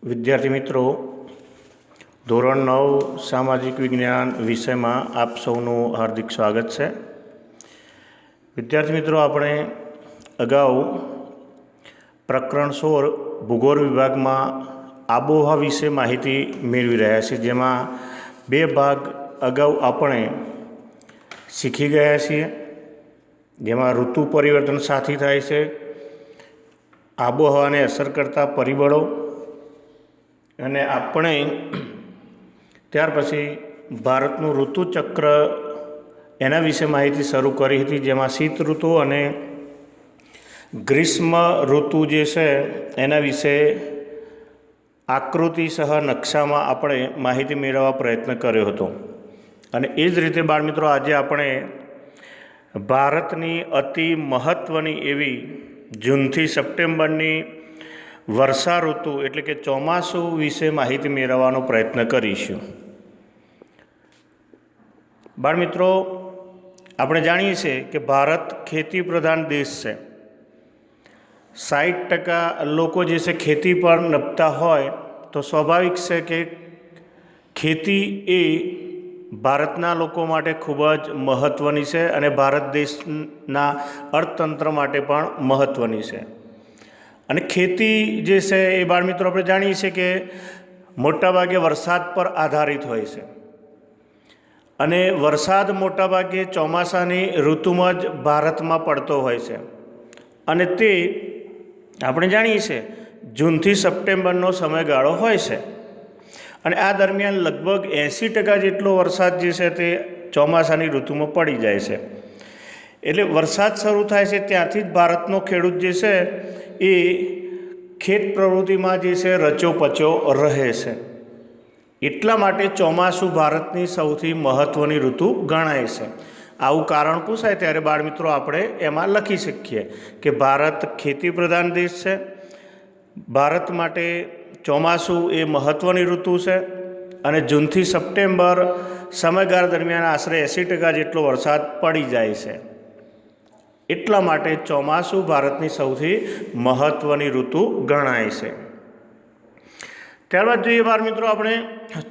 વિદ્યાર્થી મિત્રો, ધોરણ 9 સામાજિક વિજ્ઞાન વિષયમાં આપ સૌનું હાર્દિક સ્વાગત છે. વિદ્યાર્થી મિત્રો, આપણે અગાઉ પ્રકરણ 16 ભૂગોળ વિભાગમાં આબોહવા વિશે માહિતી મેળવી રહ્યા છીએ, જેમાં 2 ભાગ અગાઉ આપણે શીખી ગયા છીએ, જેમાં ઋતુ પરિવર્તન સાથી થાય છે, આબોહવાને અસર કરતા પરિબળો, અને આપણે ત્યાર પછી ભારતનું ઋતુચક્ર એના વિશે માહિતી શરૂ કરી હતી, જેમાં શીત ઋતુ અને ગ્રીષ્મ ઋતુ જે છે એના વિશે આકૃતિ સહ નકશામાં આપણે માહિતી મેળવવા પ્રયત્ન કર્યો હતો. અને એ જ રીતે બાળમિત્રો, આજે આપણે ભારતની અતિ મહત્ત્વની એવી જૂનથી સપ્ટેમ્બરની વર્ષા ઋતુ એટલે કે ચોમાસું વિશે માહિતી મેળવવાનો પ્રયત્ન કરીશું. બાળમિત્રો, આપણે જાણીએ છીએ કે ભારત ખેતી પ્રધાન દેશ છે. 60% લોકો જે છે ખેતી પર નભતા હોય તો સ્વાભાવિક છે કે ખેતી એ ભારતના લોકો માટે ખૂબ જ મહત્ત્વની છે અને ભારત દેશના અર્થતંત્ર માટે પણ મહત્ત્વની છે. અને ખેતી જે છે એ બાળમિત્રો આપણે જાણીએ છીએ કે મોટાભાગે વરસાદ પર આધારિત હોય છે, અને વરસાદ મોટાભાગે ચોમાસાની ઋતુમાં જ ભારતમાં પડતો હોય છે. અને તે આપણે જાણીએ છીએ જૂનથી સપ્ટેમ્બરનો સમયગાળો હોય છે, અને આ દરમિયાન લગભગ 80% જેટલો વરસાદ જે છે તે ચોમાસાની ઋતુમાં પડી જાય છે. એટલે વરસાદ શરૂ થાય છે ત્યાંથી જ ભારતનો ખેડૂત જે છે એ ખેત પ્રવૃત્તિમાં જે છે રચોપચો રહે છે. એટલા માટે ચોમાસું ભારતની સૌથી મહત્ત્વની ઋતુ ગણાય છે. આવું કારણ પૂછાય ત્યારે બાળમિત્રો આપણે એમાં લખી શકીએ કે ભારત ખેતી પ્રધાન દેશ છે, ભારત માટે ચોમાસું એ મહત્ત્વની ઋતુ છે, અને જૂનથી સપ્ટેમ્બર સમયગાળા દરમિયાન આશરે 80% જેટલો વરસાદ પડી જાય છે. એટલા માટે ચોમાસું ભારતની સૌથી મહત્ત્વની ઋતુ ગણાય છે. ત્યારબાદ જોઈએ બાળમિત્રો, આપણે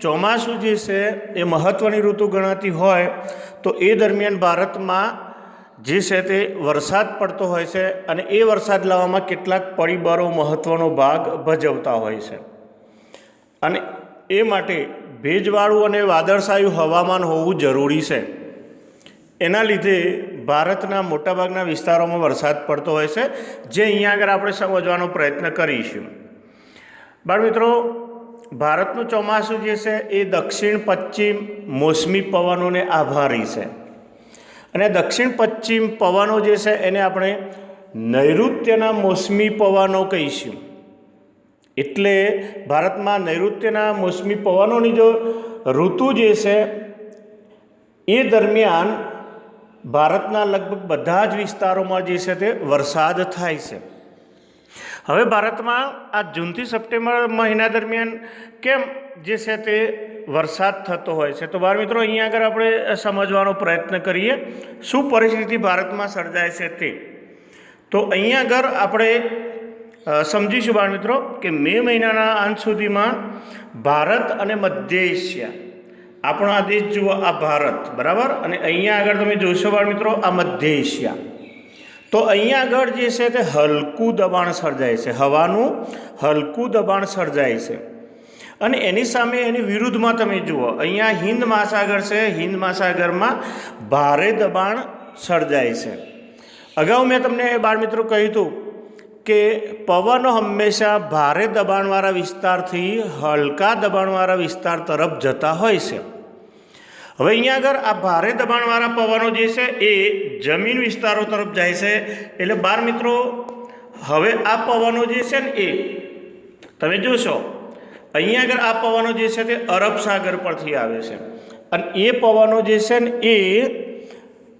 ચોમાસું જે છે એ મહત્ત્વની ઋતુ ગણાતી હોય તો એ દરમિયાન ભારતમાં જે છે તે વરસાદ પડતો હોય છે, અને એ વરસાદ લાવવામાં કેટલાક પરિબળો મહત્ત્વનો ભાગ ભજવતા હોય છે. અને એ માટે ભેજવાળું અને વાદળછાયું હવામાન હોવું જરૂરી છે. એના લીધે ભારતના મોટાભાગના વિસ્તારોમાં વરસાદ પડતો હોય છે, જે અહીંયા આગળ આપણે સમજવાનો પ્રયત્ન કરીશું. બાળમિત્રો, ભારતનું ચોમાસું જે છે એ દક્ષિણ પશ્ચિમ મોસમી પવનોને આભારી છે, અને દક્ષિણ પશ્ચિમ પવનો જે છે એને આપણે નૈઋત્યના મોસમી પવનો કહીશું. એટલે ભારતમાં નૈઋત્યના મોસમી પવનોની જો ઋતુ જે છે એ દરમિયાન ભારતના લગભગ બધા જ વિસ્તારોમાં જે છે તે વરસાદ થાય છે. હવે ભારતમાં આ જૂનથી સપ્ટેમ્બર મહિના દરમિયાન કેમ જે છે તે વરસાદ થતો હોય છે, તો બાળમિત્રો અહીંયા આગળ આપણે સમજવાનો પ્રયત્ન કરીએ શું પરિસ્થિતિ ભારતમાં સર્જાય છે તે. તો અહીંયા આગળ આપણે સમજીશું બાળમિત્રો કે મે મહિનાના અંત સુધીમાં ભારત અને મધ્ય એશિયા, આપણો આ દેશ જુઓ, આ ભારત, બરાબર, અને અહીંયા આગળ તમે જોશો બાળમિત્રો આ મધ્ય એશિયા. તો અહીંયા આગળ જે છે તે હલકું દબાણ સર્જાય છે, હવાનું હલકું દબાણ સર્જાય છે. અને એની સામે એની વિરુદ્ધમાં તમે જુઓ, અહીંયા હિન્દ મહાસાગર છે, હિન્દ મહાસાગરમાં ભારે દબાણ સર્જાય છે. અગાઉ મેં તમને બાળમિત્રો કહ્યું હતું કે પવનો હંમેશા ભારે દબાણવાળા વિસ્તારથી હલકા દબાણવાળા વિસ્તાર તરફ જતા હોય છે. હવે અહીંયા આગળ આ ભારે દબાણવાળા પવનો જે છે એ જમીન વિસ્તારો તરફ જાય છે. એટલે બાળમિત્રો, હવે આ પવનો જે છે ને એ તમે જોશો અહીંયા આગળ આ પવનો જે છે તે અરબ સાગર પરથી આવે છે, અને એ પવનો જે છે ને એ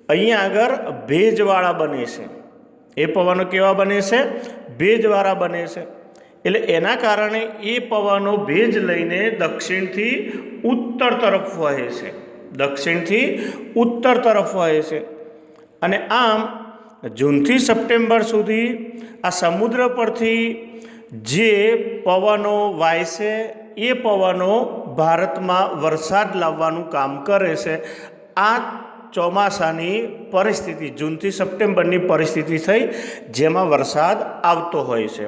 અહીંયા આગળ ભેજવાળા બને છે. એ પવનો કેવા બને છે? ભેજવાળા બને છે. એટલે એના કારણે એ પવનો ભેજ લઈને દક્ષિણથી ઉત્તર તરફ વહે છે, દક્ષિણથી ઉત્તર તરફ વહે છે. અને આમ જૂનથી સપ્ટેમ્બર સુધી આ સમુદ્ર પરથી જે પવનો વાય છે એ પવનો ભારતમાં વરસાદ લાવવાનું કામ કરે છે. આ ચોમાસાની પરિસ્થિતિ જૂનથી સપ્ટેમ્બરની પરિસ્થિતિ થઈ જેમાં વરસાદ આવતો હોય છે.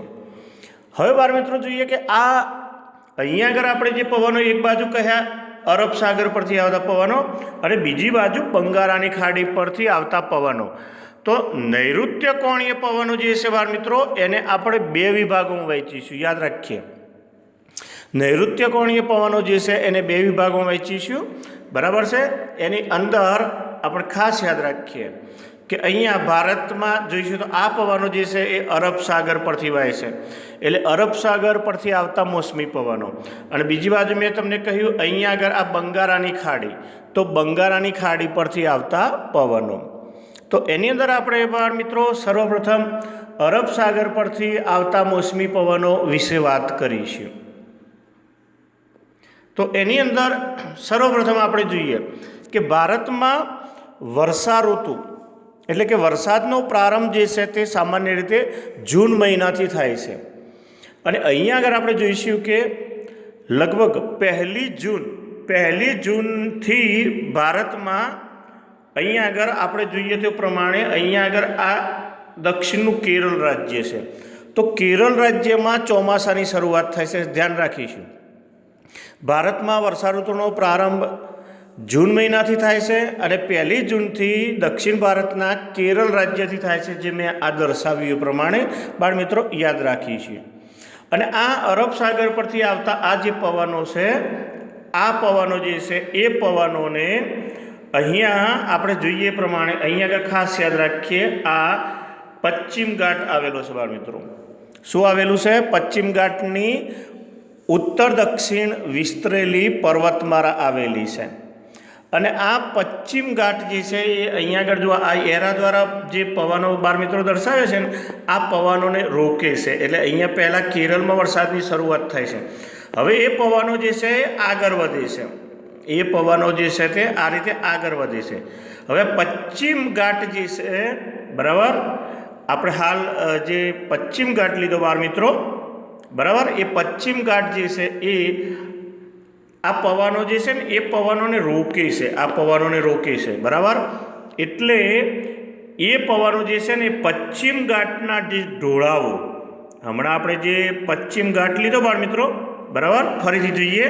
હવે બાળ મિત્રો જોઈએ કે આ અહીંયા આગળ આપણે જે પવનો એક બાજુ કહ્યા અરબ સાગર પરથી આવતા પવનો અને બીજી બાજુ બંગાળાની ખાડી પરથી આવતા પવનો. તો નૈઋત્ય કોણીય પવનો જે છે બાળ મિત્રો એને આપણે બે વિભાગોમાં વહેંચીશું, યાદ રાખીએ. નૈઋત્ય કોણીય પવનો જે છે એને બે વિભાગોમાં વહેંચીશું, બરાબર છે. એની અંદર આપણે ખાસ યાદ રાખીએ કે અહીંયા ભારતમાં જોઈશું તો આ પવનો જે છે એ અરબ સાગર પરથી વહે છે, એટલે અરબ સાગર પરથી આવતા મોસમી પવનો. અને બીજી બાજુ મેં તમને કહ્યું અહીંયા આગળ આ બંગાળાની ખાડી, તો બંગાળાની ખાડી પરથી આવતા પવનો. તો એની અંદર આપણે બાળ મિત્રો સર્વપ્રથમ અરબ સાગર પરથી આવતા મોસમી પવનો વિશે વાત કરીશું. તો એની અંદર સર્વપ્રથમ આપણે જોઈએ કે ભારતમાં વર્ષા ઋતુ એટલે કે વરસાદનો પ્રારંભ જે છે તે સામાન્ય રીતે જૂન મહિનાથી થાય છે. અને અહીંયા આગળ આપણે જોઈશું કે લગભગ પહેલી જૂનથી ભારતમાં અહીંયા આગળ આપણે જોઈએ તે પ્રમાણે અહીંયા આગળ આ દક્ષિણનું કેરળ રાજ્ય છે. તો કેરળ રાજ્યમાં ચોમાસાની શરૂઆત થાય છે, ધ્યાન રાખીશું. ભારતમાં વર્ષા ઋતુનો પ્રારંભ જૂન મહિનાથી થાય છે અને 1 જૂનથી દક્ષિણ ભારતના કેરળ રાજ્યથી થાય છે, જે મેં આ દર્શાવ્યું એ પ્રમાણે બાળ મિત્રો યાદ રાખીશું. અને આ અરબ સાગર પરથી આવતા આ જે પવનો છે, આ પવનો જે છે એ પવનોને અહીંયા આપણે જોઈએ પ્રમાણે અહીંયા આગળ ખાસ યાદ રાખીએ, આ પશ્ચિમ ઘાટ આવેલો છે બાળ મિત્રો. શું આવેલું છે? પશ્ચિમ ઘાટની ઉત્તર દક્ષિણ વિસ્તરેલી પર્વતમાળા આવેલી છે. અને આ પશ્ચિમ ઘાટ જે છે એ અહીંયા આગળ જો આ એરા દ્વારા જે પવનો બાળ મિત્રો દર્શાવે છે ને, આ પવનોને રોકે છે. એટલે અહીંયા પહેલાં કેરળમાં વરસાદની શરૂઆત થાય છે. હવે એ પવનો જે છે એ આગળ વધે છે, એ પવનો જે છે તે આ રીતે આગળ વધે છે. હવે પશ્ચિમ ઘાટ જે છે, બરાબર, આપણે હાલ જે પશ્ચિમ ઘાટ લીધો બાળ મિત્રો, બરાબર, એ પશ્ચિમ ઘાટ જે છે એ આ પવનો જે છે ને એ પવનોને રોકે છે, આ પવનોને રોકે છે, બરાબર. એટલે એ પવનો જે છે ને એ પશ્ચિમ ઘાટના જે ઢોળાવો, હમણાં આપણે જે પશ્ચિમ ઘાટ લીધો બાળ મિત્રો, બરાબર, ફરીથી જોઈએ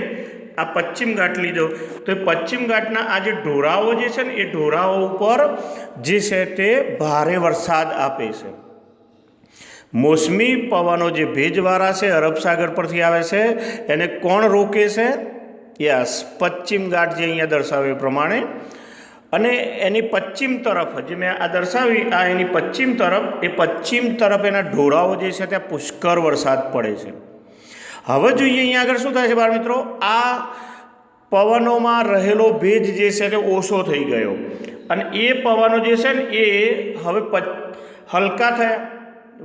આ પશ્ચિમ ઘાટ લીધો, તો એ પશ્ચિમ ઘાટના આ જે ઢોળાવો જે છે ને એ ઢોળાવો ઉપર જે છે તે ભારે વરસાદ આપે છે. મોસમી પવનો જે ભેજવાળા છે અરબ સાગર પરથી આવે છે એને કોણ રોકે છે? યસ, પશ્ચિમ ઘાટ જે અહીંયા દર્શાવ્યું એ પ્રમાણે. અને એની પશ્ચિમ તરફ જે મેં આ દર્શાવી, આ એની પશ્ચિમ તરફ એના ઢોળાવો જે છે ત્યાં પુષ્કળ વરસાદ પડે છે. હવે જોઈએ અહીંયા આગળ શું થાય છે બાળ મિત્રો, આ પવનોમાં રહેલો ભેજ જે છે તે ઓછો થઈ ગયો અને એ પવનો જે છે ને એ હવે હલકા થયા,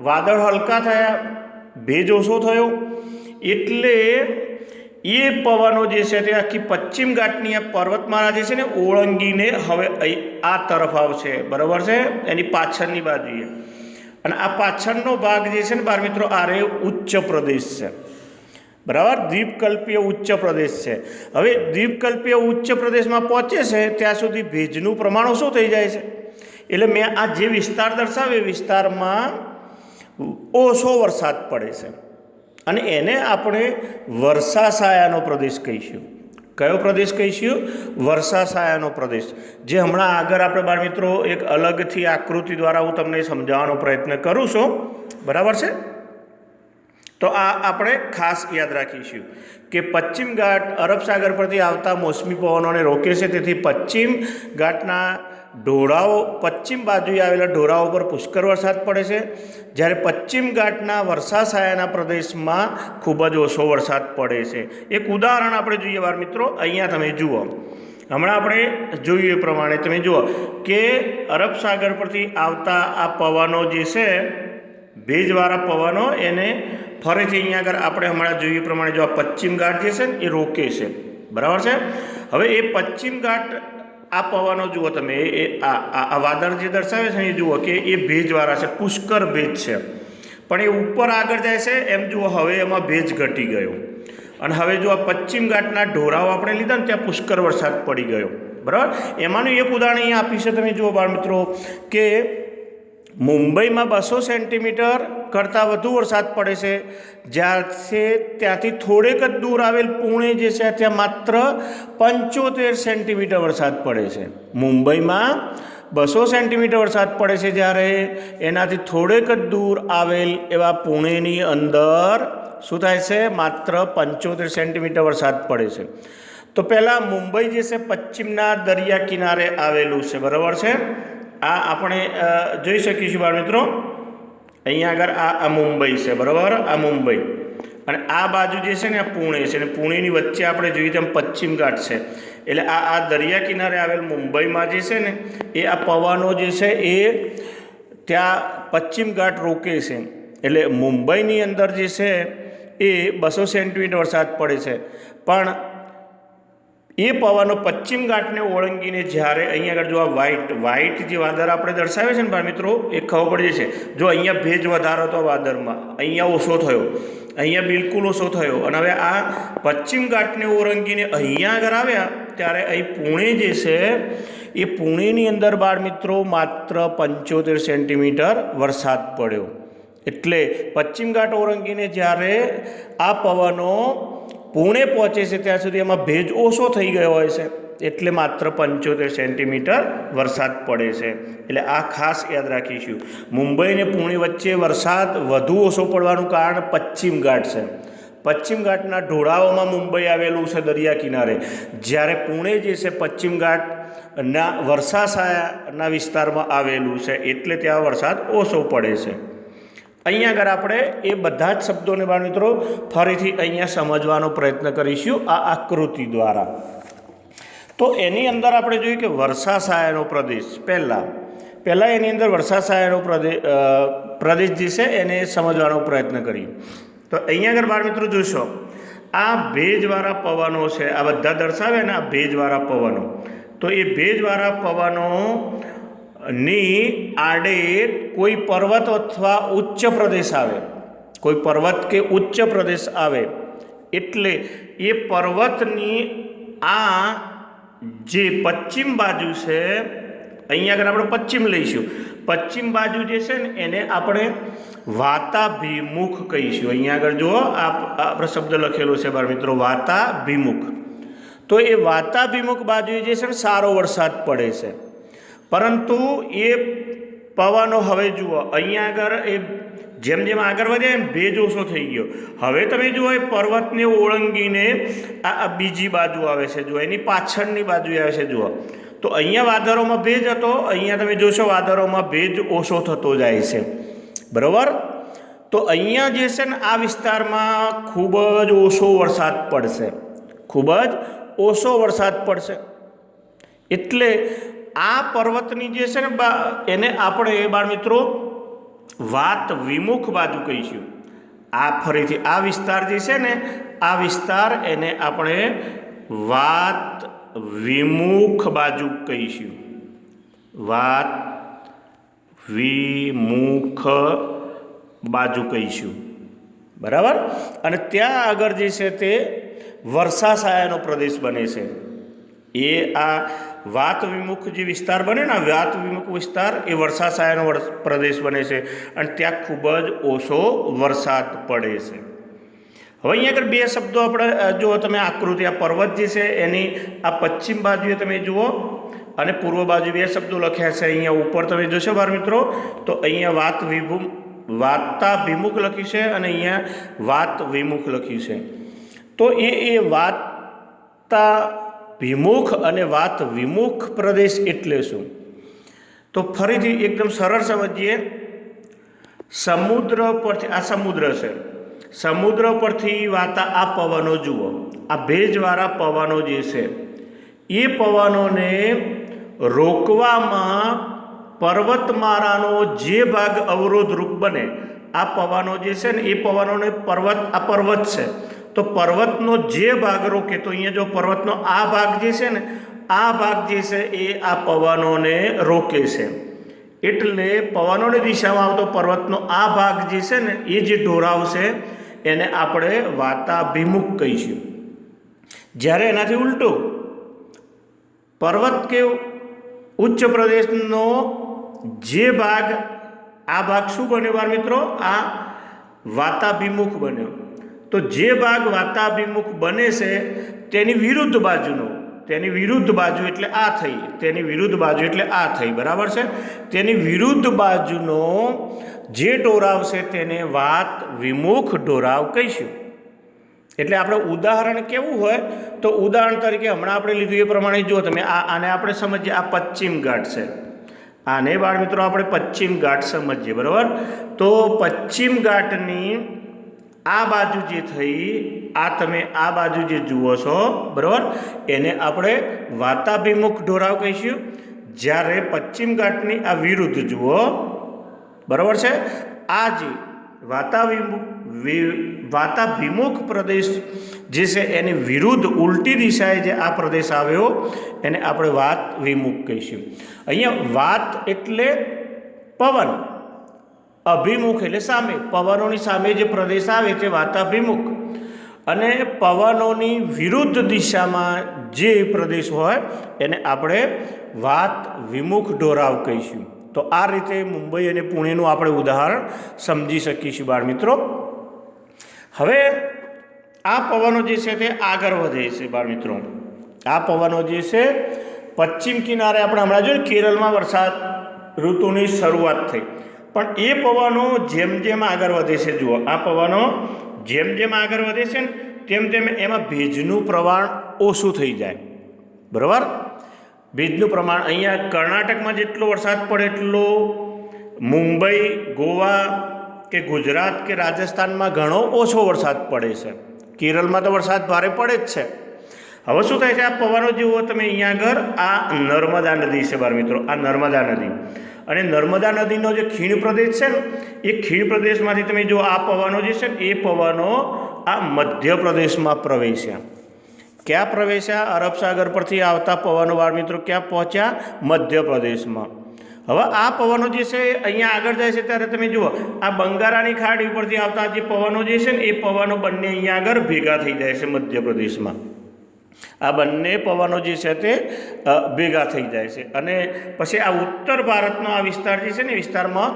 વાદળ હલકા થયા, ભેજ ઓછો થયો. એટલે એ પવનો જે છે તે આખી પશ્ચિમ ઘાટની આ પર્વતમાળા જે છે ને ઓળંગીને હવે આ તરફ આવશે, બરાબર છે, એની પાછળની બાજુએ. અને આ પાછળનો ભાગ જે છે ને બાળ મિત્રો આ રે ઉચ્ચ પ્રદેશ છે, બરાબર, દ્વીપકલ્પીય ઉચ્ચ પ્રદેશ છે. હવે દ્વીપકલ્પીય ઉચ્ચ પ્રદેશમાં પહોંચે છે ત્યાં સુધી ભેજનું પ્રમાણ શું થઈ જાય છે. એટલે મેં આ જે વિસ્તાર દર્શાવ્યો એ વિસ્તારમાં ઓછો વરસાદ પડે છે અને એને આપણે વર્ષાછાયાનો પ્રદેશ કહીશું. કયો પ્રદેશ કહીશું? વર્ષાછાયાનો પ્રદેશ. જે હમણાં આગળ આપણે બાળ મિત્રો એક અલગથી આકૃતિ દ્વારા હું તમને સમજાવવાનો પ્રયત્ન કરું છું, બરાબર છે. તો આ આપણે ખાસ યાદ રાખીશું કે પશ્ચિમ ઘાટ અરબ સાગર પરથી આવતા મોસમી પવનોને રોકે છે, તેથી પશ્ચિમ ઘાટના ઢોળાવો, પશ્ચિમ બાજુએ આવેલા ઢોળાવો પર પુષ્કળ વરસાદ પડે છે, જ્યારે પશ્ચિમ ઘાટના વર્ષાછાયાના પ્રદેશમાં ખૂબ જ ઓછો વરસાદ પડે છે. એક ઉદાહરણ આપણે જોઈએ બાળ મિત્રો, અહીંયા તમે જુઓ, હમણાં આપણે જોયું એ પ્રમાણે તમે જુઓ કે અરબ સાગર પરથી આવતા આ પવનો જે છે, ભેજવાળા પવનો, એને ફરીથી અહીંયા આગળ આપણે હમણાં જોઈએ પ્રમાણે જો આ પશ્ચિમ ઘાટ જે છે ને એ રોકે છે, બરાબર છે. હવે એ પશ્ચિમ ઘાટ આ પવનો જુઓ તમે, એ આ વાદળ જે દર્શાવે છે એ જુઓ કે એ ભેજવાળા છે, પુષ્કળ ભેજ છે. પણ એ ઉપર આગળ જાય છે એમ જુઓ હવે એમાં ભેજ ઘટી ગયો અને હવે જો આ પશ્ચિમ ઘાટના ઢોરાઓ આપણે લીધા ને ત્યાં પુષ્કળ વરસાદ પડી ગયો, બરાબર. એમાંનું એક ઉદાહરણ અહીંયા આપી છે, તમે જુઓ બાળ મિત્રો કે મુંબઈમાં 200 સેન્ટીમીટર કરતાં વધુ વરસાદ પડે છે, જ્યાંથી ત્યાંથી થોડેક જ દૂર આવેલ પુણે જે છે ત્યાં માત્ર 75 સેન્ટીમીટર વરસાદ પડે છે. મુંબઈમાં 200 સેન્ટીમીટર વરસાદ પડે છે, જ્યારે એનાથી થોડેક જ દૂર આવેલ એવા પુણેની અંદર શું થાય છે, માત્ર 75 સેન્ટીમીટર વરસાદ પડે છે. તો પહેલાં મુંબઈ જે છે પશ્ચિમના દરિયા કિનારે આવેલું છે, બરાબર છે. આ આપણે જોઈ શકીશું બાળ મિત્રો, અહીંયા આગળ આ મુંબઈ છે, બરાબર. આ મુંબઈ અને આ બાજુ જે છે ને આ પુણે છે, અને પુણેની વચ્ચે આપણે જોઈએ તેમ પશ્ચિમ ઘાટ છે. એટલે આ દરિયા કિનારે આવેલ મુંબઈમાં જે છે ને એ આ પવનો જે છે એ ત્યાં પશ્ચિમ ઘાટ રોકે છે. એટલે મુંબઈની અંદર જે છે એ 200 સેન્ટીમીટર વરસાદ પડે છે, પણ એ પવનો પશ્ચિમ ઘાટને ઓળંગીને જ્યારે અહીંયા આગળ જો આ વ્હાઇટ જે વાદળ આપણે દર્શાવે છે ને બાળ મિત્રો, એ ખબર પડી છે. જો અહીંયા ભેજ વધારો હતો વાદળમાં, અહીંયા ઓછો થયો, અહીંયા બિલકુલ ઓછો થયો, અને હવે આ પશ્ચિમ ઘાટને ઓળંગીને અહીંયા આગળ આવ્યા ત્યારે અહીં પુણે જે છે એ પુણેની અંદર બાળ મિત્રો માત્ર 75 સેન્ટીમીટર વરસાદ પડ્યો. એટલે પશ્ચિમ ઘાટ ઓળંગીને જ્યારે આ પવનો પુણે પહોંચે છે ત્યાં સુધી એમાં ભેજ ઓછો થઈ ગયો હોય છે, એટલે માત્ર 75 સેન્ટીમીટર વરસાદ પડે છે. એટલે આ ખાસ યાદ રાખીશું. મુંબઈ અને પુણે વચ્ચે વરસાદ વધુ ઓછો પડવાનું કારણ પશ્ચિમ ઘાટ છે. પશ્ચિમ ઘાટના ઢોળાવોમાં મુંબઈ આવેલું છે દરિયા કિનારે, જ્યારે પુણે જે છે પશ્ચિમ ઘાટના વર્ષાછાયાના વિસ્તારમાં આવેલું છે, એટલે ત્યાં વરસાદ ઓછો પડે છે. અહીંયા આગળ આપણે એ બધા જ શબ્દોને બાળ મિત્રો ફરીથી અહીંયા સમજવાનો પ્રયત્ન કરીશું આ આકૃતિ દ્વારા. તો એની અંદર આપણે જોયું કે વર્ષાછાયાનો પ્રદેશ, પહેલાં એની અંદર વર્ષાછાયાનો પ્રદેશ જે છે એને સમજવાનો પ્રયત્ન કરીએ. તો અહીંયા આગળ બાળ મિત્રો જોશો આ ભેજવાળા પવનો છે, આ બધા દર્શાવે ને આ ભેજવાળા પવનો. તો એ ભેજવાળા પવનો ની આડે કોઈ પર્વત અથવા ઉચ્ચ પ્રદેશ આવે, કોઈ પર્વત કે ઉચ્ચ પ્રદેશ આવે, એટલે એ પર્વતની આ જે પશ્ચિમ બાજુ છે, અહીંયા આગળ આપણે પશ્ચિમ લઈશું, પશ્ચિમ બાજુ જે છે ને એને આપણે વાતાભિમુખ કહીશું. અહીંયા આગળ જુઓ આપણે શબ્દ લખેલો છે બાળ મિત્રો, વાતાભિમુખ. તો એ વાતાભિમુખ બાજુએ જે છે ને સારો વરસાદ પડે છે, પરંતુ એ પવનો હવે જુઓ અહીંયા આગળ એ જેમ જેમ આગળ વધે એમ ભેજ ઓછો થઈ ગયો. હવે તમે જુઓ એ પર્વતને ઓળંગીને આ બીજી બાજુ આવે છે, જુઓ એની પાછળની બાજુ આવે છે. જુઓ તો અહીંયા વાદળોમાં ભેજ હતો, અહીંયા તમે જોશો વાદળોમાં ભેજ ઓછો થતો જાય છે, બરાબર. તો અહીંયા જે છે ને આ વિસ્તારમાં ખૂબ જ ઓછો વરસાદ પડશે, ખૂબ જ ઓછો વરસાદ પડશે. એટલે આ પર્વતની જે છે ને એને આપણે બાળ મિત્રો વાત વિમુખ બાજુ કહીશું. આ ફરીથી આ વિસ્તાર જે છે ને આ વિસ્તાર એને આપણે વાત વિમુખ બાજુ કહીશું, વાત વિમુખ બાજુ કહીશું, બરાબર. અને ત્યાં આગળ જે છે તે વર્ષાછાયાનો પ્રદેશ બને છે. એ આ વાત વિમુખ જે વિસ્તાર બને ને વાત વિમુખ વિસ્તાર એ વર્ષાછાયાનો પ્રદેશ બને છે, અને ત્યાં ખૂબ જ ઓછો વરસાદ પડે છે. હવે અહીંયા આગળ બે શબ્દો આપણે જુઓ તમે આકૃતિ, આ પર્વત જે છે એની આ પશ્ચિમ બાજુએ તમે જુઓ અને પૂર્વ બાજુ બે શબ્દો લખ્યા છે. અહીંયા ઉપર તમે જોશો બાળ મિત્રો, તો અહીંયા વાતાભિમુખ લખ્યું છે અને અહીંયા વાત વિમુખ લખ્યું છે. તો એ વાતા વિમુખ અને વાત વિમુખ પ્રદેશ એટલે શું? તો ફરીથી એકદમ સરળ સમજીએ. સમુદ્ર પરથી આ સમુદ્ર છે, સમુદ્ર પરથી વાતા આ પવનો જુઓ, આ ભેજવાળા પવનો જે છે એ પવનોને રોકવામાં પર્વતમાળાનો જે ભાગ અવરોધરૂપ બને, આ પવનો જે છે ને એ પવનોને આ પર્વત છે, તો પર્વતનો જે ભાગ રોકે, તો અહીંયા જો પર્વતનો આ ભાગ જે છે ને આ ભાગ જે છે એ આ પવનોને રોકે છે. એટલે પવનોની દિશામાં આવતો પર્વતનો આ ભાગ જે છે ને એ જે ઢોરાવ છે એને આપણે વાતાભિમુખ કહીશું. જ્યારે એનાથી ઉલટું પર્વત કે ઉચ્ચ પ્રદેશનો જે ભાગ, આ ભાગ શું બન્યો બાળ મિત્રો? આ વાતાભિમુખ બન્યો. તો જે ભાગ વાતાભિમુખ બને છે તેની વિરુદ્ધ બાજુનો, તેની વિરુદ્ધ બાજુ એટલે આ થઈ, તેની વિરુદ્ધ બાજુ એટલે આ થઈ, બરાબર છે? તેની વિરુદ્ધ બાજુનો જે ઢોરાવ છે તેને વાત વિમુખ ઢોરાવ કહીશું. એટલે આપણે ઉદાહરણ કેવું હોય તો ઉદાહરણ તરીકે હમણાં આપણે લીધું એ પ્રમાણે જો તમે આને આપણે સમજીએ, આ પશ્ચિમ ઘાટ છે, આને બાળ મિત્રો આપણે પશ્ચિમ ઘાટ સમજીએ, બરાબર? તો પશ્ચિમ ઘાટની આ બાજુ જે થઈ, આ તમે આ બાજુ જે જુઓ છો, બરાબર, એને આપણે વાતાભિમુખ ઢોરાવ કહીશું. જ્યારે પશ્ચિમ ઘાટની આ વિરુદ્ધ જુઓ, બરાબર છે, આ જે વાતાભિમુખ પ્રદેશ જે છે એની વિરુદ્ધ ઉલટી દિશાએ જે આ પ્રદેશ આવ્યો એને આપણે વાત વિમુખ કહીશું. અહીંયા વાત એટલે પવન, અભિમુખ એટલે સામે, પવનોની સામે જે પ્રદેશ આવે તે વાતાભિમુખ, અને પવનોની વિરુદ્ધ દિશામાં જે પ્રદેશ હોય એને આપણે વાત વિમુખ ઢોરાવ કહીશું. તો આ રીતે મુંબઈ અને પુણેનું આપણે ઉદાહરણ સમજી શકીશું બાળ મિત્રો. હવે આ પવનો જે છે તે આગળ વધે છે બાળ મિત્રો. આ પવનો જે છે પશ્ચિમ કિનારે આપણે હમણાં જોયું કેરળમાં વરસાદ ઋતુની શરૂઆત થઈ, પણ એ પવનો જેમ જેમ આગળ વધે છે, જુઓ આ પવનો જેમ જેમ આગળ વધે છે ને તેમ તેમ એમાં ભેજનું પ્રમાણ ઓછું થઈ જાય, બરાબર? ભેજનું પ્રમાણ અહીંયા કર્ણાટકમાં જેટલો વરસાદ પડે એટલો મુંબઈ, ગોવા કે ગુજરાત કે રાજસ્થાનમાં ઘણો ઓછો વરસાદ પડે છે. કેરળમાં તો વરસાદ ભારે પડે જ છે. હવે શું થાય છે, આ પવનો જુઓ તમે અહીંયા આગળ, આ નર્મદા નદી છે બાળ મિત્રો, આ નર્મદા નદી, અને નર્મદા નદીનો જે ખીણ પ્રદેશ છે ને એ ખીણ પ્રદેશમાંથી તમે જો આ પવનો જે છે ને એ પવનો આ મધ્યપ્રદેશમાં પ્રવેશ્યા. ક્યાં પ્રવેશ્યા? અરબ સાગર પરથી આવતા પવનો બાળ મિત્રો ક્યાં પહોંચ્યા? મધ્યપ્રદેશમાં. હવે આ પવનો જે છે અહીંયા આગળ જાય છે ત્યારે તમે જુઓ આ બંગાળાની ખાડી ઉપરથી આવતા જે પવનો જે છે ને એ પવનો બંને અહીંયા આગળ ભેગા થઈ જાય છે મધ્યપ્રદેશમાં. આ બંને પવનો જે છે તે ભેગા થઈ જાય છે, અને પછી આ ઉત્તર ભારતનો આ વિસ્તાર જે છે ને એ વિસ્તારમાં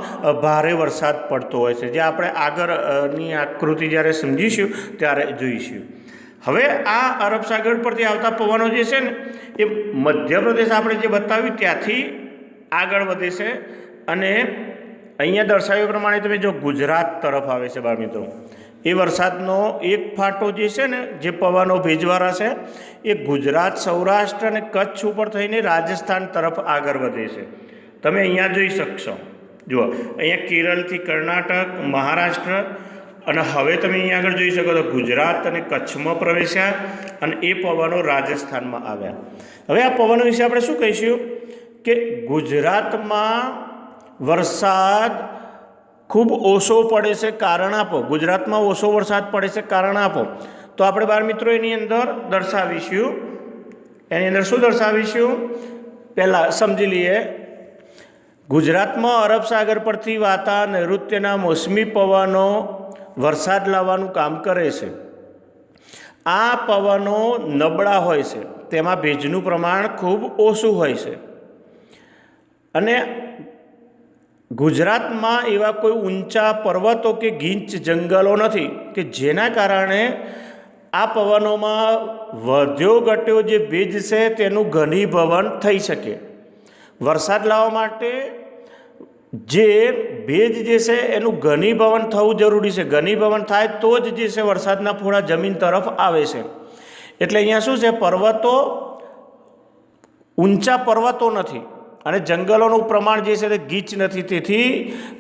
ભારે વરસાદ પડતો હોય છે, જે આપણે આગળની આકૃતિ જ્યારે સમજીશું ત્યારે જોઈશું. હવે આ અરબ સાગર પરથી આવતા પવનો જે છે ને એ મધ્યપ્રદેશ આપણે જે બતાવ્યું ત્યાંથી આગળ વધે છે, અને અહીંયા દર્શાવ્યા પ્રમાણે તમે જો ગુજરાત તરફ આવે છે બાળ મિત્રો. એ વરસાદનો એક ફાટો જે છે ને જે પવનો ભેજવાળા છે એ ગુજરાત, સૌરાષ્ટ્ર અને કચ્છ ઉપર થઈને રાજસ્થાન તરફ આગળ વધે છે. તમે અહીંયા જોઈ શકશો, જુઓ અહીંયા કેરળથી કર્ણાટક, મહારાષ્ટ્ર, અને હવે તમે અહીંયા આગળ જોઈ શકો તો ગુજરાત અને કચ્છમાં પ્રવેશ્યા, અને એ પવનો રાજસ્થાનમાં આવ્યા. હવે આ પવનો વિશે આપણે શું કહીશું કે ગુજરાતમાં વરસાદ ખૂબ ઓછો પડે છે, કારણ આપો. ગુજરાતમાં ઓછો વરસાદ પડે છે, કારણ આપો. તો આપણે બાળ મિત્રો એની અંદર દર્શાવીશું, એની અંદર શું દર્શાવીશું પહેલાં સમજી લઈએ. ગુજરાતમાં અરબ સાગર પરથી વાતા નૈઋત્યના મોસમી પવનો વરસાદ લાવવાનું કામ કરે છે. આ પવનો નબળા હોય છે, તેમાં ભેજનું પ્રમાણ ખૂબ ઓછું હોય છે, અને ગુજરાતમાં એવા કોઈ ઊંચા પર્વતો કે ગીચ જંગલો નથી કે જેના કારણે આ પવનોમાં વધ્યો ઘટ્યો જે ભેજ છે તેનું ઘનીભવન થઈ શકે. વરસાદ લાવવા માટે જે ભેજ જે છે એનું ઘનીભવન થવું જરૂરી છે. ઘનીભવન થાય તો જ જે છે વરસાદના ફોડા જમીન તરફ આવે છે. એટલે અહીંયા શું છે, પર્વતો ઊંચા પર્વતો નથી અને જંગલોનું પ્રમાણ જે છે તે ગીચ નથી, તેથી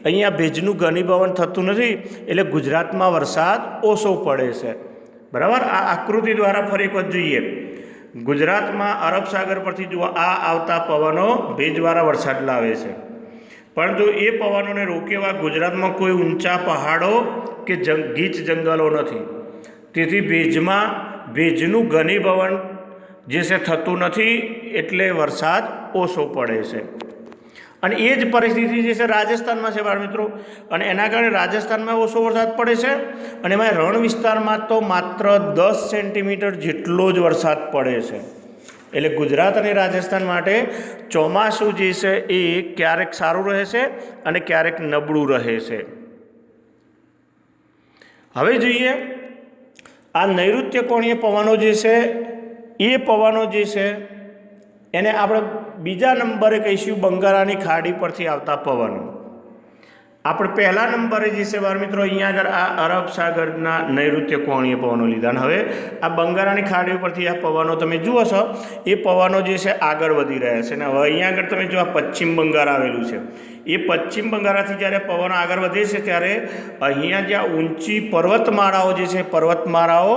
અહીંયા ભેજનું ઘનીભવન થતું નથી, એટલે ગુજરાતમાં વરસાદ ઓછો પડે છે. બરાબર? આ આકૃતિ દ્વારા ફરી એક વખત જોઈએ. ગુજરાતમાં અરબ સાગર પરથી જુઓ આ આવતા પવનો ભેજવાળા વરસાદ લાવે છે, પરંતુ એ પવનોને રોકેવા ગુજરાતમાં કોઈ ઊંચા પહાડો કે ગીચ જંગલો નથી, તેથી ભેજનું ઘનીભવન જે છે થતું નથી, એટલે વરસાદ ઓછો પડે છે. અને એ જ પરિસ્થિતિ જે છે રાજસ્થાનમાં છે બાળ મિત્રો, અને એના કારણે રાજસ્થાનમાં ઓછો વરસાદ પડે છે, અને એમાં રણ વિસ્તારમાં તો માત્ર 10 સેન્ટીમીટર જેટલો જ વરસાદ પડે છે. એટલે ગુજરાત અને રાજસ્થાન માટે ચોમાસું જે છે એ ક્યારેક સારું રહે છે અને ક્યારેક નબળું રહે છે. હવે જોઈએ આ નૈઋત્ય કોણીય પવનો જે છે એ પવનો જે છે એને આપણે બીજા નંબરે કહીશું બંગાળાની ખાડી પરથી આવતા પવનો. આપણે પહેલા નંબરે જે છે બાળ મિત્રો અહીંયા આગળ આ અરબ સાગરના નૈઋત્ય કોણીય પવનો લીધા, અને હવે આ બંગાળાની ખાડી પરથી આ પવનો તમે જુઓ છો એ પવનો જે છે આગળ વધી રહ્યા છે. અને હવે અહીંયા આગળ તમે જો આ પશ્ચિમ બંગાળ આવેલું છે, એ પશ્ચિમ બંગાળથી જ્યારે પવનો આગળ વધે છે ત્યારે અહીંયા જ્યાં ઊંચી પર્વતમાળાઓ જે છે પર્વતમાળાઓ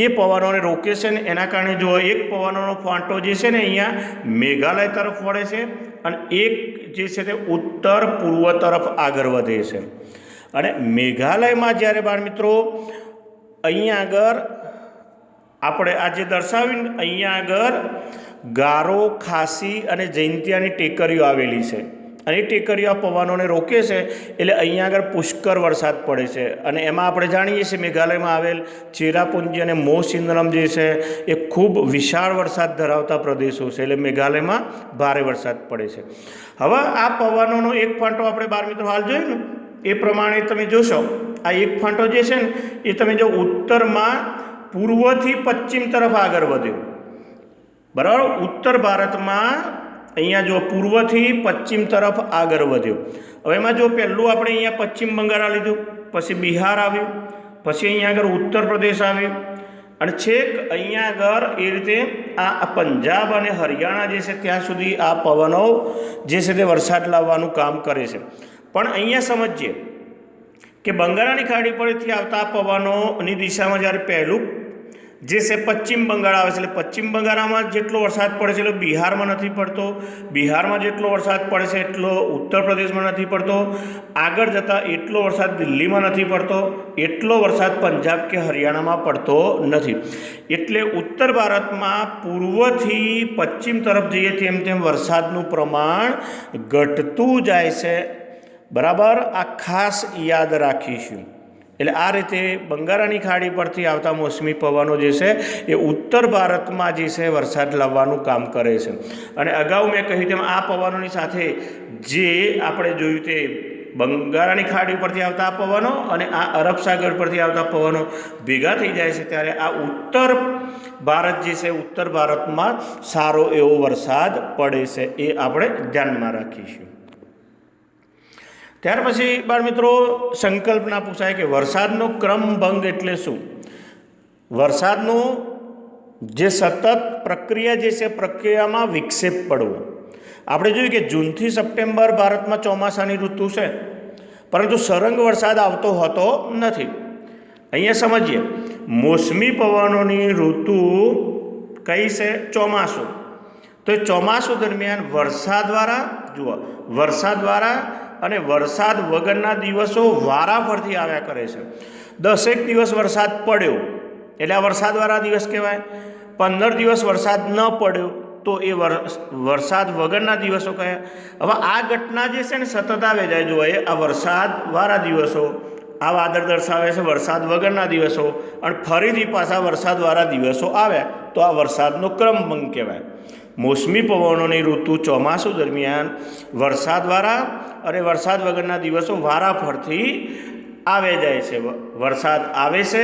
એ પવનોને રોકે છે, ને એના કારણે જો એક પવનોનો ફાંટો જે છે ને અહીંયા મેઘાલય તરફ વળે છે અને એક જે છે તે ઉત્તર પૂર્વ તરફ આગળ વધે છે. અને મેઘાલયમાં જ્યારે બાળ મિત્રો અહીંયા આગળ આપણે આજે દર્શાવીને અહીંયા આગળ ગારો, ખાસી અને જૈંતિયાની ટેકરીઓ આવેલી છે, અને એ ટેકરીઓ આ પવનોને રોકે છે એટલે અહીંયા આગળ પુષ્કળ વરસાદ પડે છે. અને એમાં આપણે જાણીએ છીએ મેઘાલયમાં આવેલ ચેરાપુંજી અને મોસિનરમ જે છે એ ખૂબ વિશાળ વરસાદ ધરાવતા પ્રદેશો છે, એટલે મેઘાલયમાં ભારે વરસાદ પડે છે. હવે આ પવનોનો એક ફાંટો આપણે બાળ મિત્રો હાલ જોયું ને એ પ્રમાણે તમે જોશો આ એક ફાંટો જે છે ને એ તમે જો ઉત્તરમાં પૂર્વથી પશ્ચિમ તરફ આગળ વધ્યો, બરાબર. ઉત્તર ભારતમાં અહીંયા જો પૂર્વથી પશ્ચિમ તરફ આગળ વધ્યો. હવે એમાં જો પહેલું આપણે અહીંયા પશ્ચિમ બંગાળ લીધું, પછી બિહાર આવ્યું, પછી અહીંયા આગળ ઉત્તર પ્રદેશ આવ્યું, અને છેક અહીંયા આગળ એ રીતે આ પંજાબ અને હરિયાણા જે છે ત્યાં સુધી આ પવનો જે છે તે વરસાદ લાવવાનું કામ કરે છે. પણ અહીંયા સમજીએ કે બંગાળાની ખાડી પરથી આવતા પવનોની દિશામાં જ્યારે પહેલું જે છે પશ્ચિમ બંગાળ આવે છે, એટલે પશ્ચિમ બંગાળમાં જેટલો વરસાદ પડે છે એટલો બિહારમાં નથી પડતો, બિહારમાં જેટલો વરસાદ પડે છે એટલો ઉત્તર પ્રદેશમાં નથી પડતો, આગળ જતાં એટલો વરસાદ દિલ્હીમાં નથી પડતો, એટલો વરસાદ પંજાબ કે હરિયાણામાં પડતો નથી. એટલે ઉત્તર ભારતમાં પૂર્વથી પશ્ચિમ તરફ જઈએ તેમ તેમ વરસાદનું પ્રમાણ ઘટતું જાય છે, બરાબર. આ ખાસ યાદ રાખીશું. એટલે આ રીતે બંગાળાની ખાડી પરથી આવતા મોસમી પવનો જે છે એ ઉત્તર ભારતમાં જે છે વરસાદ લાવવાનું કામ કરે છે. અને અગાઉ મેં કહ્યું તેમ આ પવનોની સાથે જે આપણે જોયું તે બંગાળાની ખાડી પરથી આવતા પવનો અને આ અરબ સાગર પરથી આવતા પવનો ભેગા થઈ જાય છે ત્યારે આ ઉત્તર ભારત જે છે ઉત્તર ભારતમાં સારો એવો વરસાદ પડે છે, એ આપણે ધ્યાનમાં રાખીશું. ત્યાર પછી બાળ મિત્રો સંકલ્પના પૂછાય કે વરસાદનો ક્રમભંગ એટલે શું? વરસાદનું જે સતત પ્રક્રિયા જે છે પ્રક્રિયામાં વિક્ષેપ પડવો. આપણે જોયું કે જૂનથી સપ્ટેમ્બર ભારતમાં ચોમાસાની ઋતુ છે, પરંતુ સળંગ વરસાદ આવતો હોતો નથી. અહીંયા સમજીએ મોસમી પવનોની ઋતુ કઈ છે? ચોમાસું. તો એ ચોમાસું દરમિયાન વરસાદવાળા જુઓ વરસાદવાળા અને વરસાદ વગરના દિવસો વારાફરતી આવ્યા કરે છે. 10 દિવસ વરસાદ પડ્યો એટલે આ વરસાદવાળા દિવસ કહેવાય. 15 દિવસ વરસાદ ન પડ્યો તો એ વરસાદ વગરના દિવસો કહેવાય. હવે આ ઘટના જે છે ને સતત આવે જાય. જુઓ આ વરસાદવાળા દિવસો, આ વાદળ દર્શાવે છે વરસાદ વગરના દિવસો, અને ફરીથી પાછા વરસાદવાળા દિવસો આવ્યા તો આ વરસાદનો ક્રમભંગ કહેવાય. મોસમી પવનોની ઋતુ ચોમાસું દરમિયાન વરસાદવાળા અને વરસાદ વગરના દિવસો વારાફરતી આવે જાય છે. વરસાદ આવે છે,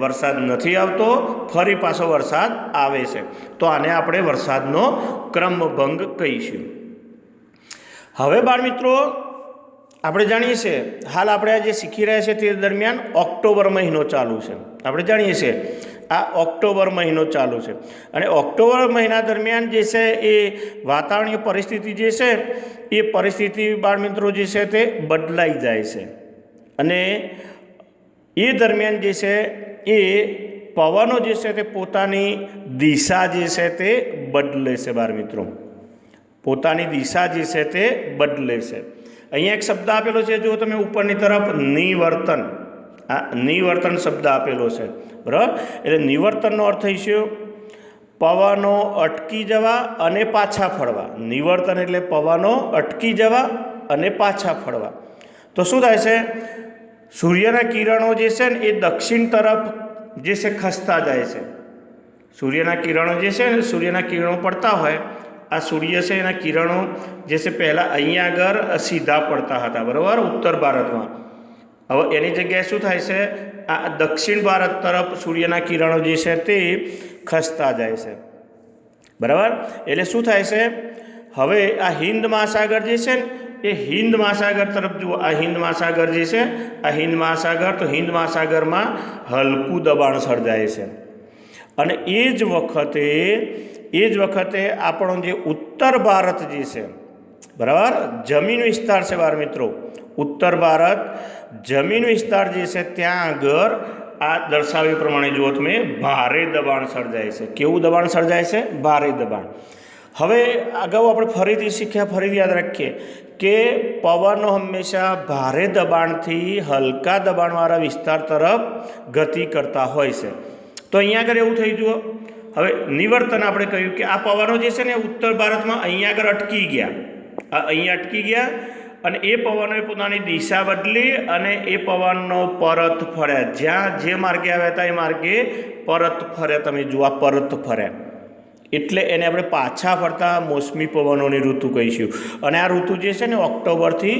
વરસાદ નથી આવતો, ફરી પાછો વરસાદ આવે છે, તો આને આપણે વરસાદનો ક્રમભંગ કહીશું. હવે બાળ મિત્રો આપણે જાણીએ છીએ હાલ આપણે જે શીખી રહ્યા છીએ તે દરમિયાન ઓક્ટોબર મહિનો ચાલુ છે. આપણે જાણીએ છીએ આ ઓક્ટોબર મહિનો ચાલુ છે, અને ઓક્ટોબર મહિના દરમિયાન જે છે એ વાતાવરણીય પરિસ્થિતિ જે છે એ પરિસ્થિતિ બાળ મિત્રો જે છે તે બદલાઈ જાય છે. અને એ દરમિયાન જે છે એ પવનો જે છે તે પોતાની દિશા જે છે તે બદલે છે. બાળ મિત્રો પોતાની દિશા જે છે તે બદલે છે. અહીંયા એક શબ્દ આપેલો છે, જો તમે ઉપરની તરફ નિવર્તન, આ નિવર્તન શબ્દ આપેલો છે, બરાબર. એટલે નિવર્તનનો અર્થ થઈ છે પવનો અટકી જવા અને પાછા ફરવા. નિવર્તન એટલે પવનો અટકી જવા અને પાછા ફરવા. તો શું થાય છે? સૂર્યના કિરણો જે છે ને એ દક્ષિણ તરફ જે છે ખસતા જાય છે. સૂર્યના કિરણો જે છે ને, સૂર્યના કિરણો પડતા હોય, આ સૂર્ય છે એના કિરણો જે છે પહેલાં અહીંયા આગળ સીધા પડતા હતા, બરાબર, ઉત્તર ભારતમાં. હવે એની જગ્યાએ શું થાય છે? આ દક્ષિણ ભારત તરફ સૂર્યના કિરણો જે છે તે ખસતા જાય છે, બરાબર. એટલે શું થાય છે? હવે આ હિન્દ મહાસાગર જે છે ને એ હિન્દ મહાસાગર તરફ જુઓ. આ હિન્દ મહાસાગર જે છે, આ હિન્દ મહાસાગર, તો હિન્દ મહાસાગરમાં હલકું દબાણ સર્જાય છે. અને એ જ વખતે આપણો જે ઉત્તર ભારત જે છે, બરાબર, જમીન વિસ્તાર છે બાળ મિત્રો, ઉત્તર ભારત જમીન વિસ્તાર જે છે ત્યાં આગળ આ દર્શાવ્યા પ્રમાણે જુઓ તમે, ભારે દબાણ સર્જાય છે. કેવું દબાણ સર્જાય છે? ભારે દબાણ. હવે અગાઉ આપણે ફરીથી શીખ્યા, ફરીથી યાદ રાખીએ કે પવનો હંમેશા ભારે દબાણથી હલકા દબાણવાળા વિસ્તાર તરફ ગતિ કરતા હોય છે. તો અહીંયા આગળ એવું થઈ જુઓ. હવે નિવર્તન આપણે કહ્યું કે આ પવનો જે છે ને ઉત્તર ભારતમાં અહીંયા આગળ અટકી ગયા, અહીંયા અટકી ગયા, અને એ પવનોએ પોતાની દિશા બદલી અને એ પવનો પરત ફર્યા. જ્યાં જે માર્ગે આવ્યા હતા એ માર્ગે પરત ફર્યા. તમે જુઓ, પરત ફર્યા એટલે એને આપણે પાછા ફરતા મોસમી પવનોની ઋતુ કહીશું. અને આ ઋતુ જે છે ને ઓક્ટોબરથી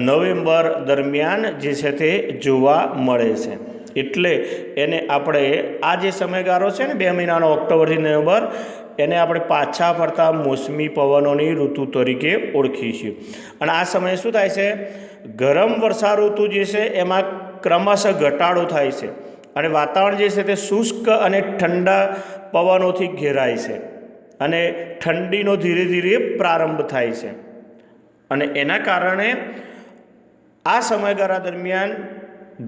નવેમ્બર દરમિયાન જે છે તે જોવા મળે છે. એટલે એને આપણે આ જે સમયગાળો છે ને 2 મહિનાનો, ઓક્ટોબરથી નવેમ્બર, એને આપણે પાછા ફરતા મોસમી પવનોની ઋતુ તરીકે ઓળખીશું. અને આ સમયે શું થાય છે? ગરમ વર્ષા ઋતુ જે છે એમાં ક્રમશઃ ઘટાડો થાય છે અને વાતાવરણ જે છે તે શુષ્ક અને ઠંડા પવનોથી ઘેરાય છે અને ઠંડીનો ધીરે ધીરે પ્રારંભ થાય છે. અને એના કારણે આ સમયગાળા દરમિયાન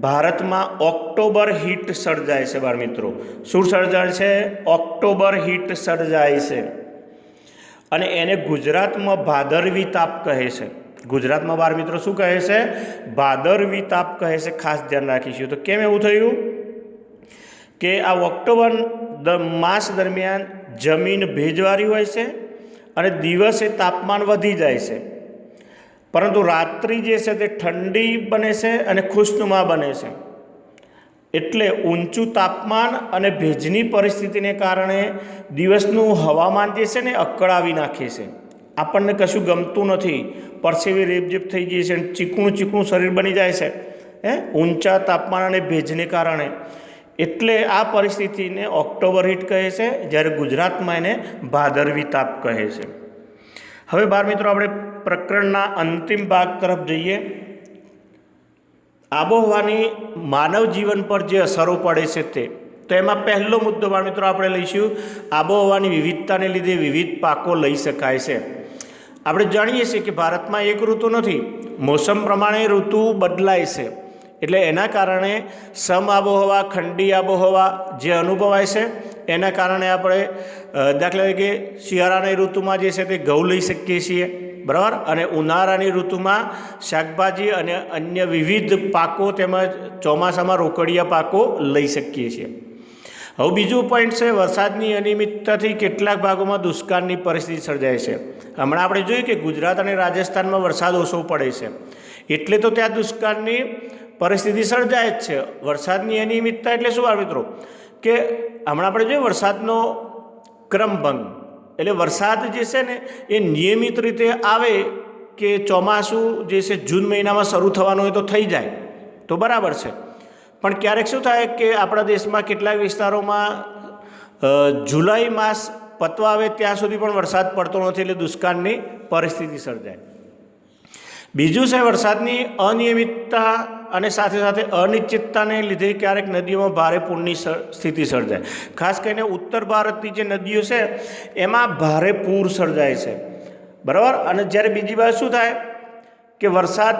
ભારતમાં ઓક્ટોબર હીટ સર્જાય છે બાળ મિત્રો. શું સર્જાય છે? ઓક્ટોબર હીટ સર્જાય છે. અને એને ગુજરાતમાં ભાદરવી તાપ કહે છે. ગુજરાતમાં બાળ મિત્રો શું કહે છે? ભાદરવી તાપ કહે છે. ખાસ ધ્યાન રાખીશું. તો કેમ એવું થયું કે આ ઓક્ટોબર માસ દરમિયાન જમીન ભેજવાળી હોય છે અને દિવસે તાપમાન વધી જાય છે, પરંતુ રાત્રિ જે છે તે ઠંડી બને છે અને ખુશનુમા બને છે. એટલે ઊંચું તાપમાન અને ભેજની પરિસ્થિતિને કારણે દિવસનું હવામાન જે છે ને અકળાવી નાખે છે. આપણને કશું ગમતું નથી, પરસેવી રેબઝેબ થઈ જાય છે, ચીકણું ચીકણું શરીર બની જાય છે ઊંચા તાપમાન અને ભેજને કારણે. એટલે આ પરિસ્થિતિને ઓક્ટોબર હીટ કહે છે, જ્યારે ગુજરાતમાં એને ભાદરવી તાપ કહે છે. હવે બાળ મિત્રો આપણે પ્રકરણના અંતિમ ભાગ તરફ જઈએ. આબોહવાની માનવ જીવન પર જે અસરો પડે છે તે. તો એમાં પહેલો મુદ્દો બાળ મિત્રો આપણે લઈશું, આબોહવાની વિવિધતાને લીધે વિવિધ પાકો લઈ શકાય છે. આપણે જાણીએ છીએ કે ભારતમાં એક ઋતુ નથી, મોસમ પ્રમાણે ઋતુ બદલાય છે. એટલે એના કારણે સમ આબોહવા, ખંડી આબોહવા જે અનુભવાય છે એના કારણે આપણે દાખલા તરીકે શિયાળાની ઋતુમાં જે છે તે ઘઉં લઈ શકીએ છીએ, બરાબર, અને ઉનાળાની ઋતુમાં શાકભાજી અને અન્ય વિવિધ પાકો તેમજ ચોમાસામાં રોકડિયા પાકો લઈ શકીએ છીએ. હવે બીજું પોઈન્ટ છે, વરસાદની અનિયમિતતાથી કેટલાક ભાગોમાં દુષ્કાળની પરિસ્થિતિ સર્જાય છે. હમણાં આપણે જોયું કે ગુજરાત અને રાજસ્થાનમાં વરસાદ ઓછો પડે છે, એટલે તો ત્યાં દુષ્કાળની પરિસ્થિતિ સર્જાય જ છે. વરસાદની અનિયમિતતા એટલે શું આવે મિત્રો? કે હમણાં આપણે જોઈએ વરસાદનો ક્રમભંગ, એટલે વરસાદ જે છે ને એ નિયમિત રીતે આવે કે ચોમાસું જે છે જૂન મહિનામાં શરૂ થવાનું હોય તો થઈ જાય તો બરાબર છે, પણ ક્યારેક શું થાય કે આપણા દેશમાં કેટલાક વિસ્તારોમાં જુલાઈ માસ પતવા આવે ત્યાં સુધી પણ વરસાદ પડતો નથી, એટલે દુષ્કાળની પરિસ્થિતિ સર્જાય. બીજું છે વરસાદની અનિયમિતતા અને સાથે સાથે અનિશ્ચિતતાને લીધે ક્યારેક નદીઓમાં ભારે પૂરની સ્થિતિ સર્જાય. ખાસ કરીને ઉત્તર ભારતની જે નદીઓ છે એમાં ભારે પૂર સર્જાય છે, બરાબર. અને જ્યારે બીજી બાજુ શું થાય કે વરસાદ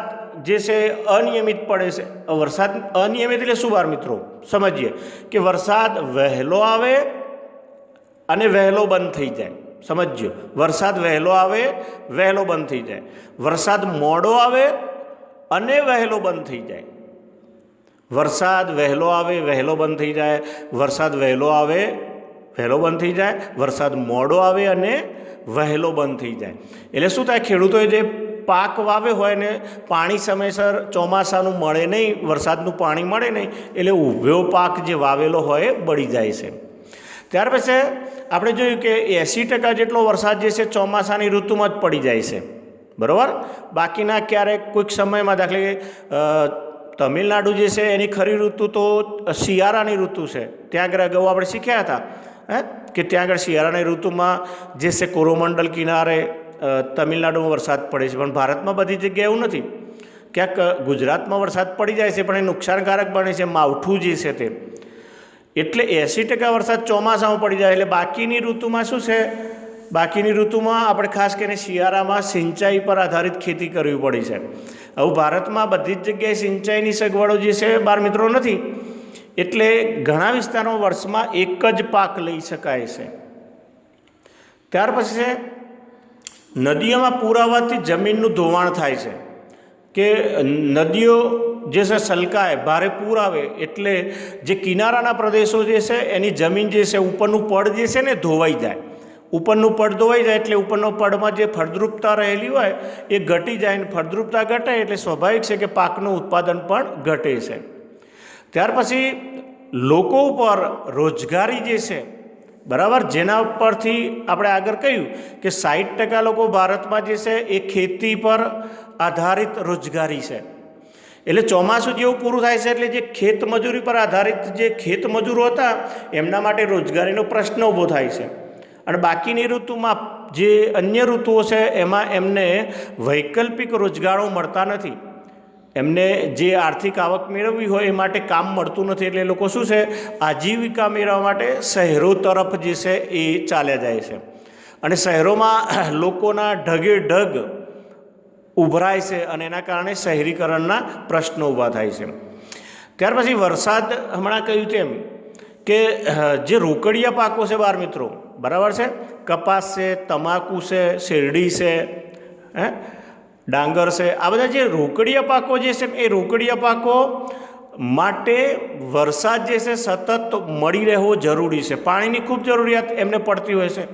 જે છે અનિયમિત પડે છે. વરસાદ અનિયમિત એટલે શું બાળ મિત્રો? સમજીએ કે વરસાદ વહેલો આવે અને વહેલો બંધ થઈ જાય. સમજ્યો, વરસાદ વહેલો આવે, વહેલો બંધ થઈ જાય. વરસાદ મોડો આવે અને વહેલો બંધ થઈ જાય. વરસાદ વહેલો આવે, વહેલો બંધ થઈ જાય. વરસાદ વહેલો આવે, વહેલો બંધ થઈ જાય, વરસાદ મોડો આવે અને વહેલો બંધ થઈ જાય. એટલે શું થાય, ખેડૂતોએ જે પાક વાવ્યો હોય ને પાણી સમયસર ચોમાસાનું મળે નહીં, વરસાદનું પાણી મળે નહીં, એટલે ઊભો પાક જે વાવેલો હોય એ બળી જાય છે. ત્યાર પછી આપણે જોયું કે 80% જેટલો વરસાદ જે છે ચોમાસાની ઋતુમાં જ પડી જાય છે, બરાબર. બાકીના ક્યારેક કોઈક સમયમાં, દાખલા તમિલનાડુ જે છે એની ખરી ઋતુ તો શિયાળાની ઋતુ છે. ત્યાં આગળ અગાઉ આપણે શીખ્યા હતા કે ત્યાં આગળ શિયાળાની ઋતુમાં જે છે કોરોમંડલ કિનારે તમિલનાડુમાં વરસાદ પડે છે. પણ ભારતમાં બધી જગ્યાએ એવું નથી. ક્યાંક ગુજરાતમાં વરસાદ પડી જાય છે પણ એ નુકસાનકારક બને છે, માવઠું જે છે તે. એટલે 80% વરસાદ ચોમાસામાં પડી જાય. એટલે બાકીની ઋતુમાં શું છે, બાકીની ઋતુમાં આપણે ખાસ કરીને શિયાળામાં સિંચાઈ પર આધારિત ખેતી કરવી પડી છે. હવે ભારતમાં બધી જ જગ્યાએ સિંચાઈની સગવડો જે છે બાળ મિત્રો નથી. એટલે ઘણા વિસ્તારોમાં વર્ષમાં એક જ પાક લઈ શકાય છે. ત્યાર પછી છે નદીઓમાં પૂર આવવાથી જમીનનું ધોવાણ થાય છે, કે નદીઓ જે છે સલકાય, ભારે પૂર આવે એટલે જે કિનારાના પ્રદેશો જે છે એની જમીન જે છે ઉપરનું પડ જે છે ને ધોવાઈ જાય. ઉપરનું પડ ધોવાઈ જાય એટલે ઉપરનો પડમાં જે ફળદ્રુપતા રહેલી હોય એ ઘટી જાય, ને ફળદ્રુપતા ઘટે એટલે સ્વાભાવિક છે કે પાકનું ઉત્પાદન પણ ઘટે છે. ત્યાર પછી લોકો ઉપર રોજગારી જે છે, બરાબર, જેના ઉપરથી આપણે આગળ કહ્યું કે 60% લોકો ભારતમાં જે છે એ ખેતી પર આધારિત રોજગારી છે. એટલે ચોમાસું જેવું પૂરું થાય છે એટલે જે ખેત મજૂરી પર આધારિત જે ખેત મજૂરો હતા એમના માટે રોજગારીનો પ્રશ્ન ઊભો થાય છે. અને બાકીની ઋતુમાં જે અન્ય ઋતુઓ છે એમાં એમને વૈકલ્પિક રોજગારો મળતા નથી. એમને જે આર્થિક આવક મેળવવી હોય એ માટે કામ મળતું નથી. એટલે લોકો શું છે, આજીવિકા મેળવવા માટે શહેરો તરફ જે છે એ ચાલ્યા જાય છે. અને શહેરોમાં લોકોના ઢગે ઢગ ઉભરાય છે અને એના કારણે શહેરીકરણના પ્રશ્નો ઊભા થાય છે. ત્યાર પછી વરસાદ, હમણાં કહ્યું તેમ કે જે રોકડિયા પાકો છે બાળ મિત્રો, બરાબર છે, કપાસ છે, તમાકુ છે, શેરડી છે, ડાંગર છે, આ બધા જે રોકડિયા પાકો જે છે એ રોકડિયા પાકો માટે વરસાદ જે છે સતત મળી રહેવો જરૂરી છે. પાણીની ખૂબ જરૂરિયાત એમને પડતી હોય છે.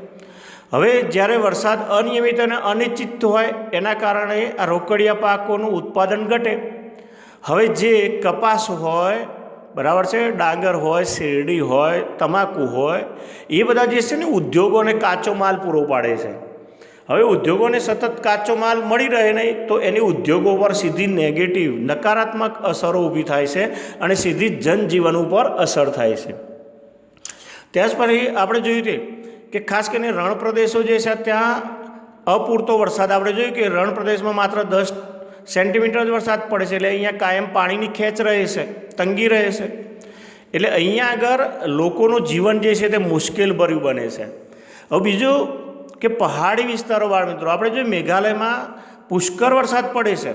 હવે જ્યારે વરસાદ અનિયમિત અને અનિશ્ચિત હોય એના કારણે આ રોકડિયા પાકોનું ઉત્પાદન ઘટે. હવે જે કપાસ હોય, બરાબર છે, ડાંગર હોય, શેરડી હોય, તમાકુ હોય, એ બધા જે છે ને ઉદ્યોગોને કાચો માલ પૂરો પાડે છે. હવે ઉદ્યોગોને સતત કાચો માલ મળી રહે નહીં તો એની ઉદ્યોગો પર સીધી નેગેટિવ, નકારાત્મક અસરો ઊભી થાય છે અને સીધી જનજીવન ઉપર અસર થાય છે. ત્યાર પછી આપણે જોયું કે ખાસ કરીને રણ પ્રદેશો જે છે ત્યાં અપૂરતો વરસાદ, આપણે જોયું કે રણ પ્રદેશમાં માત્ર 10 સેન્ટીમીટર જ વરસાદ પડે છે. એટલે અહીંયા કાયમ પાણીની ખેંચ રહે છે, તંગી રહે છે. એટલે અહીંયા આગળ લોકોનું જીવન જે છે તે મુશ્કેલ ભર્યું બને છે. હવે બીજું કે પહાડી વિસ્તારો બાળ મિત્રો, આપણે જોઈએ મેઘાલયમાં પુષ્કળ વરસાદ પડે છે,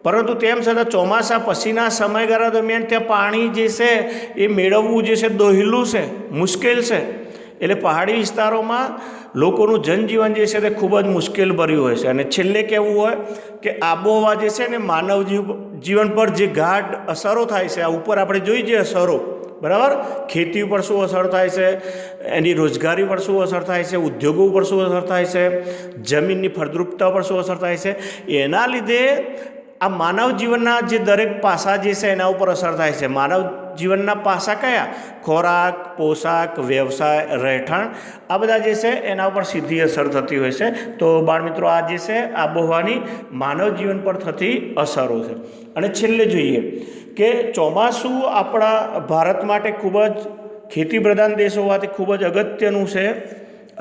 પરંતુ તેમ છતાં ચોમાસા પછીના સમયગાળા દરમિયાન ત્યાં પાણી જે છે એ મેળવવું જે છે દોહલું છે, મુશ્કેલ છે. એટલે પહાડી વિસ્તારોમાં લોકોનું જનજીવન જે છે તે ખૂબ જ મુશ્કેલ ભર્યું હોય છે. અને છેલ્લે કહેવું હોય કે આબોહવા જે છે ને માનવ જીવન પર જે ગાઢ અસરો થાય છે, આ ઉપર આપણે જોઈ જે અસરો, બરાબર, ખેતી ઉપર શું અસર થાય છે, એની રોજગારી પર શું અસર થાય છે, ઉદ્યોગો ઉપર શું અસર થાય છે, જમીનની ફળદ્રુપતા પર શું અસર થાય છે, એના લીધે આ માનવ જીવનના જે દરેક પાસા જે છે એના ઉપર અસર થાય છે. માનવ જીવનના પાસા કયા? ખોરાક, પોશાક, વ્યવસાય, રહેઠાણ, આ બધા જે છે એના ઉપર સીધી અસર થતી હોય છે. તો બાળ મિત્રો આ જે છે આબોહવાની માનવ જીવન પર થતી અસરો છે. અને છેલ્લે જોઈએ કે ચોમાસું આપણા ભારત માટે ખૂબ જ ખેતી પ્રધાન દેશ હોવાથી ખૂબ જ અગત્યનું છે,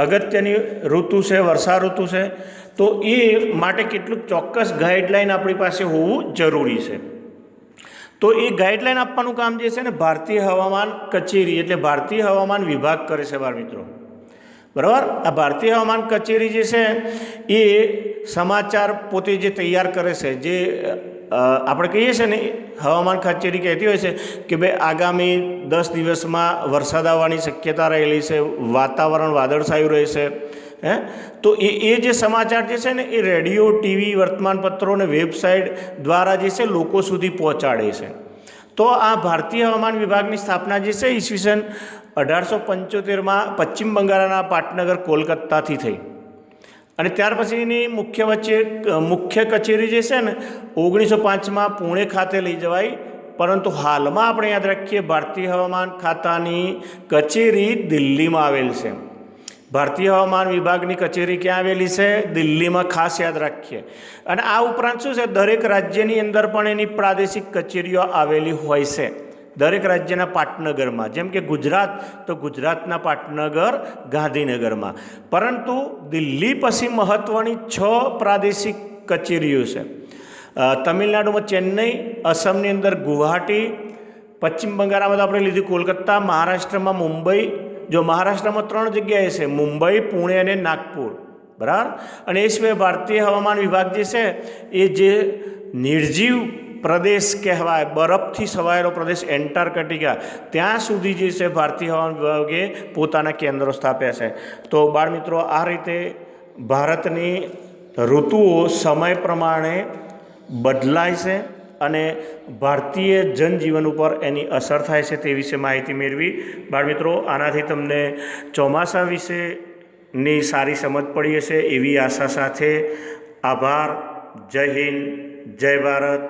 અગત્યની ઋતુ છે, વર્ષા ઋતુ છે. તો એ માટે કેટલુંક ચોક્કસ ગાઈડલાઈન આપણી પાસે હોવું જરૂરી છે. તો એ ગાઈડલાઈન આપવાનું કામ જે છે ને ભારતીય હવામાન કચેરી, એટલે ભારતીય હવામાન વિભાગ કરે છે બાળ મિત્રો, બરાબર. આ ભારતીય હવામાન કચેરી જે છે એ સમાચાર પોતે જે તૈયાર કરે છે, જે આપણે કહીએ છીએ ને, હવામાન કચેરી કહેતી હોય છે કે ભાઈ આગામી 10 દિવસમાં વરસાદ આવવાની શક્યતા રહેલી છે, વાતાવરણ વાદળછાયું રહેશે. તો એ જે સમાચાર જે છે ને એ રેડિયો, ટીવી, વર્તમાનપત્રો અને વેબસાઇટ દ્વારા જે છે લોકો સુધી પહોંચાડે છે. તો આ ભારતીય હવામાન વિભાગની સ્થાપના જે છે ઈસવીસન 1875 પશ્ચિમ બંગાળના પાટનગર કોલકાતાથી થઈ અને ત્યાર પછીની મુખ્ય કચેરી જે છે ને 1905 પુણે ખાતે લઈ જવાઈ, પરંતુ હાલમાં આપણે યાદ રાખીએ ભારતીય હવામાન ખાતાની કચેરી દિલ્હીમાં આવેલ છે. ભારતીય હવામાન વિભાગની કચેરી ક્યાં આવેલી છે? દિલ્હીમાં. ખાસ યાદ રાખીએ. અને આ ઉપરાંત શું છે, દરેક રાજ્યની અંદર પણ એની પ્રાદેશિક કચેરીઓ આવેલી હોય છે, દરેક રાજ્યના પાટનગરમાં. જેમ કે ગુજરાત, તો ગુજરાતના પાટનગર ગાંધીનગરમાં. પરંતુ દિલ્હી પછી મહત્ત્વની 6 પ્રાદેશિક કચેરીઓ છે. તમિલનાડુમાં ચેન્નઈ, અસમની અંદર ગુવાહાટી, પશ્ચિમ બંગાળમાં તો આપણે લીધી કોલકાતા, મહારાષ્ટ્રમાં મુંબઈ. જો મહારાષ્ટ્રમાં 3 જગ્યાએ છે, મુંબઈ, પુણે અને નાગપુર, બરાબર. અને એ સિવાય ભારતીય હવામાન વિભાગ જે છે એ જે નિર્જીવ પ્રદેશ કહેવાય, બરફથી છવાયેલો પ્રદેશ એન્ટાર્કટિકા, ત્યાં સુધી જે છે ભારતીય હવામાન વિભાગે પોતાના કેન્દ્રો સ્થાપ્યા છે. તો બાળ મિત્રો, આ રીતે ભારતની ઋતુઓ સમય પ્રમાણે બદલાય છે અને ભારતીય જનજીવન ઉપર એની અસર થાય છે તે વિશે માહિતી મેળવી. બાળ મિત્રો, આનાથી તમને ચોમાસા વિશેની સારી સમજ પડી હશે એવી આશા સાથે આભાર. જય હિન્દ, જય ભારત.